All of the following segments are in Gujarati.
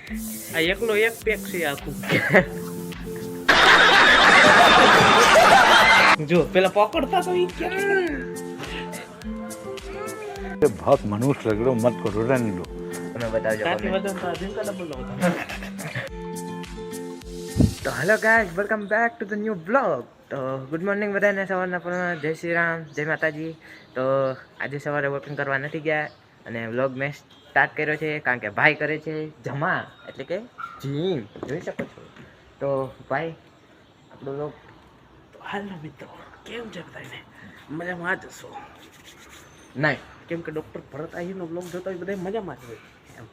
આ એકલો એક પેક છે આખું. જો પેલા પકડતા તો ઈ ये बहुत मनुष्य लग रहे हो, मत करो, रहने दो. તમે બતાવજો કાથી comment. વધુ તો ડબલ તો hello guys, welcome back to the new blog. તો ગુડ મોર્નિંગ બધાને, સવારના પણ જય શ્રી રામ, જય માતાજી. તો આજે સવારે વોકિંગ કરવા નથી ગયા અને વ્લોગ મેં સ્ટાર્ટ કર્યો છે કારણ કે ભાઈ કરે છે જમા, એટલે કે જીમ, જોઈ શકો છો. તો ભાઈ આપણો વ્લોગ હાલો મિત્રો, કેમ છે બધાને? મજામાં જ હશો? નહીં, કેમ કે ડોક્ટર ભરત આહીરનો બ્લોગ જોતા હોય બધા મજામાં જ હોય એમ.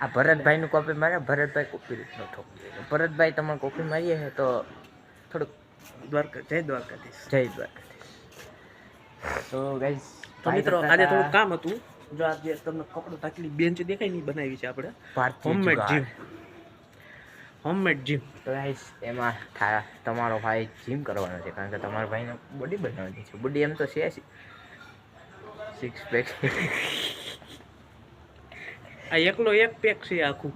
આ ભરતભાઈનું કોપી મારે, ભરતભાઈ કોપી રીતનો ઠોકી. ભરતભાઈ તમે કોપી મારીએ છે તો થોડુંક દ્વારકા, જય દ્વારકાધીશ. જય દ્વારકાધીશ. તો ગાઈઝ તો મિત્રો આજે થોડું કામ હતું. જો આજે તમને કપડો ટાકલી બેન્ચ દેખાય નહીં, બનાવી છે આપણે હોમમેડ જીમ. Homemade gym. તો ગાઈસ એમાં તમારો ભાઈ જીમ કરવાનો છે કારણ કે તમારા ભાઈને બોડી બનાવવાની છે. બોડી એમ તો છે સિક્સ પેક. આ એકલો એક પેક છે આખું.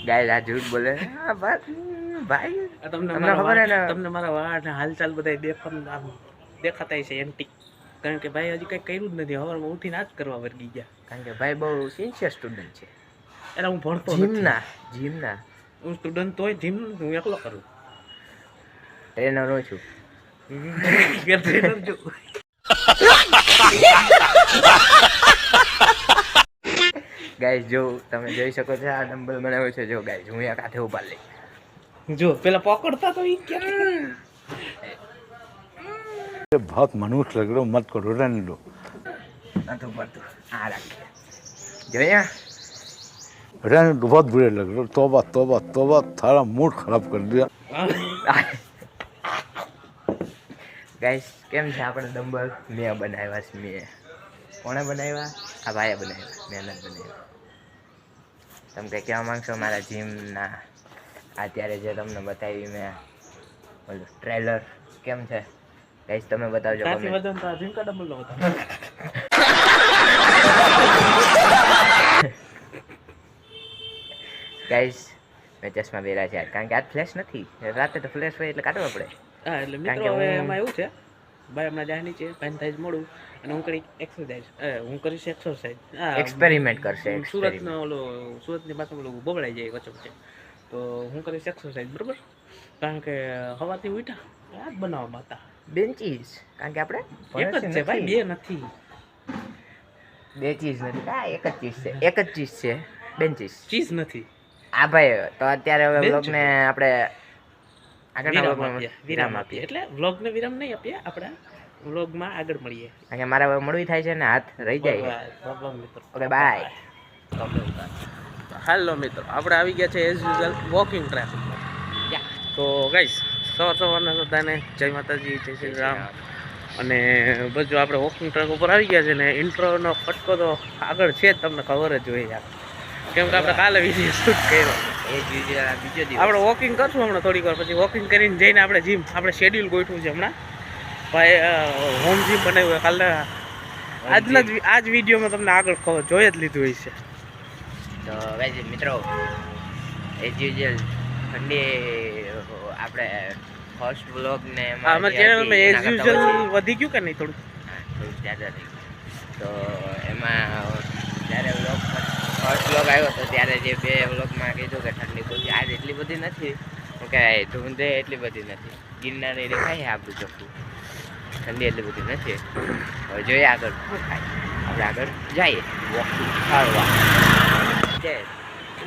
ગાઈસ આ જૂઠ બોલે. હા ભાઈ આ તમને તમને ખબર મારા હે ને? તમને મારા વાળ ને હાલચાલ બધા દેખાતા છે એન્ટિક. કારણ કે ભાઈ હજી કઈ કર્યું જ નથી. સવારમાં ઉઠીને આ જ કરવા વર્ગી ગયા. કારણ કે ભાઈ બહુ સિન્સિયર સ્ટુડન્ટ છે. એટલે હું ભણતો નથી. જીમના હું સ્ટુડન્ટ તોય જીમ હું એકલો કરું. ટ્રેનર હું છું. કે ટ્રેનર જો ગાઈસ જો તમે જોઈ શકો છો, આ ડમ્બલ બનાવ્યો છે. જો ગાઈસ હું એક હાથે ઉભા લઈ. જો પેલા પકડતા તો ઈ ક્યાં? ये बहुत मनुष्य लग रहे हो, मत करो, रहने दो. નથી પડતું. આ રાખીએ જોયા. रहने दो, बहुत बुरे लग रहे हो. तौबा तौबा तौबा, थारा मूड खराब कर दिया. ગાઈસ કેમ છે આપણે ડમ્બલ? મેં બનાવ્યા છે. મેં કોણે બનાવ્યા? આ ભાઈએ બનાવ્યા, મેં નથી બનાવ્યા. તમે કંઈ કહેવા માંગશો મારા જીમના? અત્યારે જે તમને બતાવી મેં ઓલું ટ્રેલર, કેમ છે ગાઈસ તમે બતાવજો કાથી comment. વધુ તો ઝીંકા ડબલ નો હતા. ગાઈસ મેં ચશ્મા પહેર્યા છે કારણ કે આજ ફ્લેશ નથી. રાતે તો ફ્લેશ હોય એટલે કાઢવા પડે. હા એટલે કારણ મિત્રો કે હવે હું- એમાં એવું છે, ભાઈ હમણાં જાય નીચે ભાઈને થાય છે મોડું અને હું કરી એક્સરસાઇઝ, હું કરીશ એક્સરસાઇઝ. એક્સપેરિમેન્ટ કરશે. સુરતનો ઓલો સુરતની પાસે ઓલું બબડાઈ જાય વચ્ચે વચ્ચે, તો હું કરીશ એક્સરસાઇઝ, બરોબર? કારણ કે હવાથી ઉઠ્યા આ જ બનાવવામાં હતા. બેન્ચીસ, કારણ કે આપણે એક જ છે ભાઈ, બે નથી. બે ચીઝ નથી. હા એક જ ચીઝ છે, એક જ ચીઝ છે, બેન્ચીસ. ચીઝ નથી. આ ભાઈ તો અત્યારે હવે બેન્ચ વ્લોગને આપણે આગળના વિરામ વ્લોગમાં આપીએ, વિરામ આપીએ. એટલે વ્લોગને વિરામ નહીં આપીએ, આપણે વ્લોગમાં આગળ મળીએ. કારણ કે મારે હવે મળવી થાય છે ને હાથ રહી જાય. બાય મિત્રો. Okay bye. હેલો મિત્રો, આપણે આવી ગયા છે એઝ યુઝ્યુઅલ વોકિંગ ટ્રેક. તો ગાઈસ સવારના બધાને જય માતાજી, જય શ્રી રામ. અને બસ જો આપણે વોકિંગ ટ્રેક ઉપર આવી ગયા છે ને ઇન્ટ્રોનો ફટકો તો આગળ છે જ, તમને ખબર જ હોય યાર. કેમ કે આપણે કાલે વિડીયો શૂટ કર્યો. એ જ બીજો દિવસ આપણે વોકિંગ કરશું હમણાં થોડીક વાર પછી. વોકિંગ કરીને જઈને આપણે જીમ, આપણે શેડ્યુલ ગોઠવું છે હમણાં. ભાઈ હોમ જીમ બનાવ્યું કાલે. આ જ વિડીયોમાં તમને આગળ ખબર જોઈ જ લીધું હોય છે. તો ગાઈસ મિત્રો એઝ યુઝ્યુઅલ ઠંડી આપણે ફર્સ્ટ વ્લોગ ને અમારી ચેનલમાં એઝ યુઝ્યુઅલ વધી ગયું કે નહીં થોડું? થોડુંક જ્યાદા થઈ ગયું. તો એમાં જ્યારે વ્લોગ ફર્સ્ટ વ્લોગ આવ્યો હતો ત્યારે જે બે વ્લોગમાં કીધું કે ઠંડી બધી આજ એટલી બધી નથી. કે ધૂંધે એટલી બધી નથી. ગિરનારી દેખાય છે આપણું ચોખ્ખું. ઠંડી એટલી બધી નથી. હવે જોઈએ આગળ શું થાય. આપણે આગળ જઈએ વોકિંગ કરવા.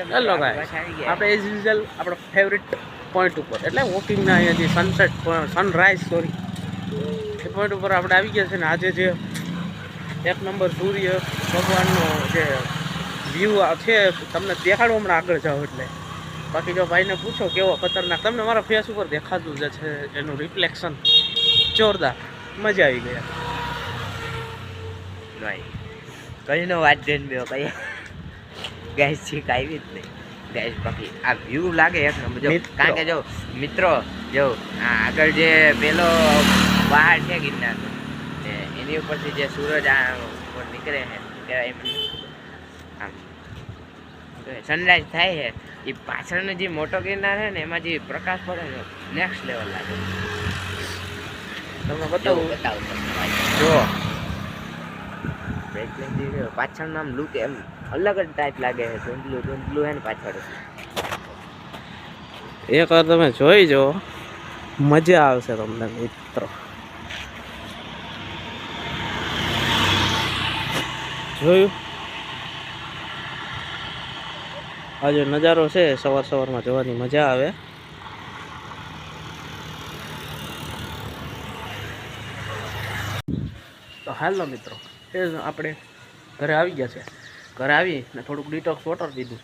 હેલો ગાઈસ, આપણે એઝ યુઝ્યુઅલ આપણો ફેવરિટ પોઈન્ટ ઉપર, એટલે વોકિંગના અહીંયા જે સનસેટ સનરાઈઝ સોરી એ પોઈન્ટ ઉપર આપણે આવી ગયા છે ને આજે જે એક નંબર સૂર્ય ભગવાનનો જે વ્યૂ છે તમને દેખાડો હમણાં આગળ જાઓ એટલે. બાકી જો ભાઈને પૂછો કેવો ખતરનાક, તમને મારા ફેસ ઉપર દેખાતું જ છે એનું રિફ્લેક્શન જોરદાર. મજા આવી ગયા. નહીં કઈનો વાત જોઈને બે કઈ ગાઈસ છીક આવી જ નહીં ગાઈસ. બાકી આ વ્યૂ લાગે એક નંબર. જો કારણ કે જો મિત્રો જો આ આગળ જે પેલો પહાડ છે ગિરનારનો, એની ઉપરથી જે સૂરજ આ ઉપર નીકળે છે કહેવાય મને આમ સનરાઈઝ થાય છે એ પાછળનો જે મોટો ગિરનાર છે ને એમાં જે પ્રકાશ પડે છે નેક્સ્ટ લેવલ લાગે તમને બતાવું બતાવું જો પાછળનું આમ લુક એમ અલગ જ ટાઈપ લાગે છે ધૂંધલું ધૂંધલું છે ને પાછળ એક વાર તમે જોઈ જો મજા આવશે તમને મિત્રો. જોયું આ જે નજારો છે સવારમાં જોવાની મજા આવે. તો હાલો મિત્રો એ જ આપણે ઘરે આવી ગયા છે. ઘરે આવી ને થોડુંક ડિટોક્સ વોટર પીધું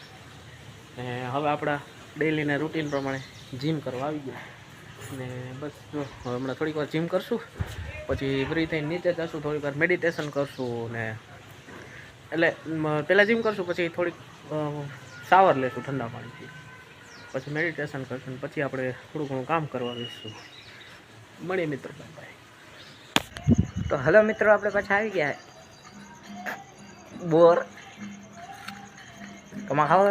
ને હવે આપણા ડેલીના રૂટીન પ્રમાણે જીમ કરવા આવી ગયા ને બસ જો હવે હમણાં થોડીક વાર જીમ કરશું પછી ફ્રી થઈને નીચે જશું થોડીક વાર મેડિટેશન કરશું ને એટલે પહેલાં જીમ કરશું પછી થોડીક શાવર લેશું ઠંડા પાણીથી પછી મેડિટેશન કરશું ને પછી આપણે થોડું ઘણું કામ કરવા બેસશું. મળીએ મિત્રો. બાય. તો હલો મિત્રો આપણે પાછા આવી ગયા બોર તમારે ખાવ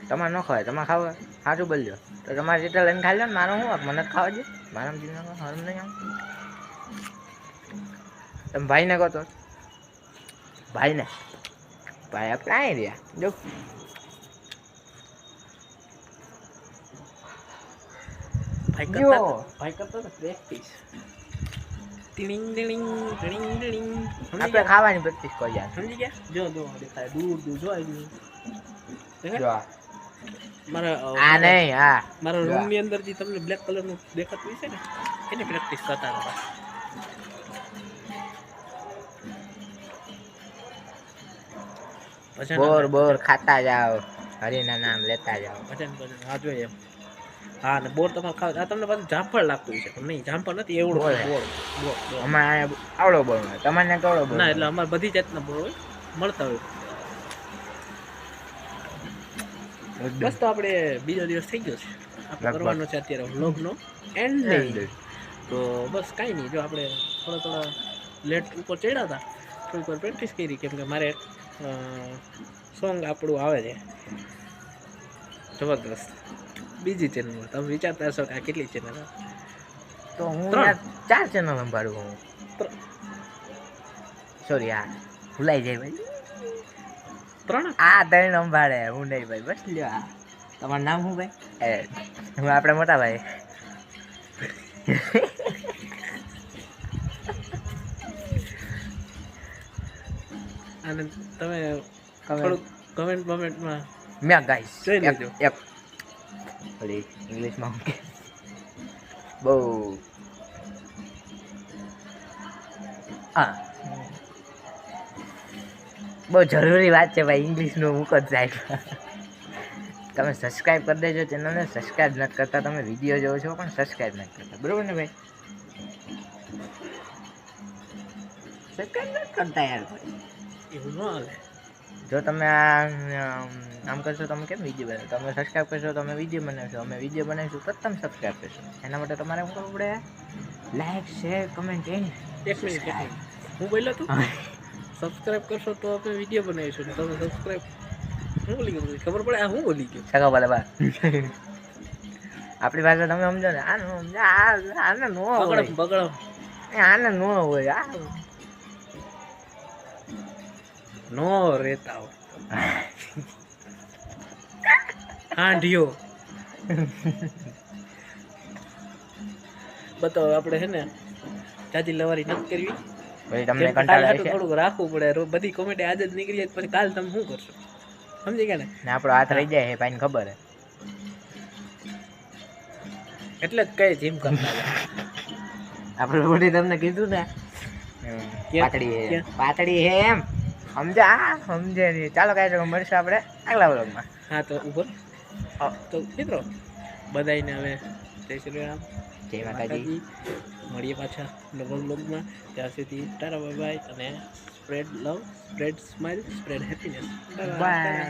તમારે ન ખવાય તમારે ખાવ સાચું બોલજો તો તમારે જેટલા લઈને ખાઈ લો ને મારો શું મને જ ખાવા દે મારા જીવન હરમ નહીં આવ તમે ભાઈને કહો તો ભાઈને ભાઈ આપણે આવી રહ્યા જો ભાઈ કરતો ને પ્રેક્ટિસ ટીડિંગ ટીડિંગ ટીડિંગ ટીડિંગ આપણે ખાવાની પ્રેક્ટિસ કરી સમજી ગયા. જો જો દેખાય દૂર દૂર જો આવી જો મારા આ નહીં આ મારા રૂમની અંદર જે તમને બ્લેક કલરનું દેખાતું છે ને એની પ્રેક્ટિસ કરતા હતા. બોર બોર ખાતા જાઓ હરિના નામ લેતા જાઓ ભજન ભજન હા જોઈએ એમ હા ને બોર તમારે ખાવ આ તમને પાછું જામફળ લાગતું છે પણ નહીં જામફળ નથી એવડો બોર. બોર અમારે આવડો બોર હોય તમારે કેવડો બોર ના એટલે અમારે બધી જાતના બોર હોય મળતા હોય. બસ તો આપણે બીજો દિવસ થઈ ગયો છે આપણે કરવાનો છે અત્યારે વ્લોગનો એન્ડ. તો બસ કાંઈ નહીં જો આપણે થોડા લેટ ઉપર ચડ્યા હતા થોડીક વાર પ્રેક્ટિસ કરી કેમ કે મારે સોંગ આપણું આવે છે જબરદસ્ત બીજી ચેનલમાં. તમે વિચારતા હશો કે આ કેટલી ચેનલ તો હું 3 4 ચેનલ સંભાળું હું સોરી આ ભૂલાઈ જાય ભાઈ 3 આ 3 સંભાળે હું નહીં ભાઈ બસ લ્યો આ તમારું નામ શું ભાઈ હું આપણે મોટા ભાઈ અને તમે થોડુંક કમેન્ટમાં મેં ગાઈસ જોઈ લેજો. એક ઓલી ઇંગ્લિશમાં હું કે બહુ હા બહુ જરૂરી વાત છે ભાઈ ઇંગ્લિશનું મૂક જ સાહેબ તમે સબસ્ક્રાઈબ કરી દેજો ચેનલને સબસ્ક્રાઈબ નથી કરતા તમે વિડીયો જોવો છો પણ સબસ્ક્રાઈબ નથી કરતા બરોબર ને ભાઈ સબસ્ક્રાઈબ નથી કરતા યાર એવું ન હાલે. જો તમે આમ કરશો તમે કેમ વિડીયો બનાવો તમે સબસ્ક્રાઈબ કરશો તમે વિડીયો બનાવશો અમે વિડીયો બનાવીશું તો તમે સબસ્ક્રાઈબ કરશો એના માટે તમારે શું કરવું પડે લાઈક શેર કમેન્ટ એન્ડ એક મિનિટ હું બોલ્યો તું સબસ્ક્રાઇબ કરશો તો આપણે વિડીયો બનાવીશું ને તમે સબસ્ક્રાઇબ હું બોલી ગયો ખબર પડે આ હું બોલી ગયો સગા ભલે બા આપણી ભાષા તમે સમજો ને આને સમજો આને નો હોય બગડો આને નો હોય આ નો રેતા હોય હાંડિયો બતાવો આપણે છે ને જાજી લવારી નથી કરવી ભાઈ તમને કેમ કે કાલ કંટાળો હાટું આવશે થોડુંક રાખવું પડે બધી કોમેડી આજ જ નીકળી જાય પછી કાલ તમે શું કરશો સમજી ગયા ને ને આપણો હાથ રહી જાય એ ભાઈને ખબર હે એટલે જ કઈ જીમ કરતા હતા. આપણે બોડી તમને કીધું ને પાતળી હે પાતળી હે એમ સમજા સમજે નહીં ચાલો કાંઈ મળશે આપણે આગલા વ્લોગમાં હા તો ઉપર તો મિત્રો બધાને હવે જય શ્રી રામ જય માતાજી મળીએ પાછા નવા બ્લોગમાં ત્યાં સુધી ટાટા બાય બાય અને spread love spread smile spread happiness by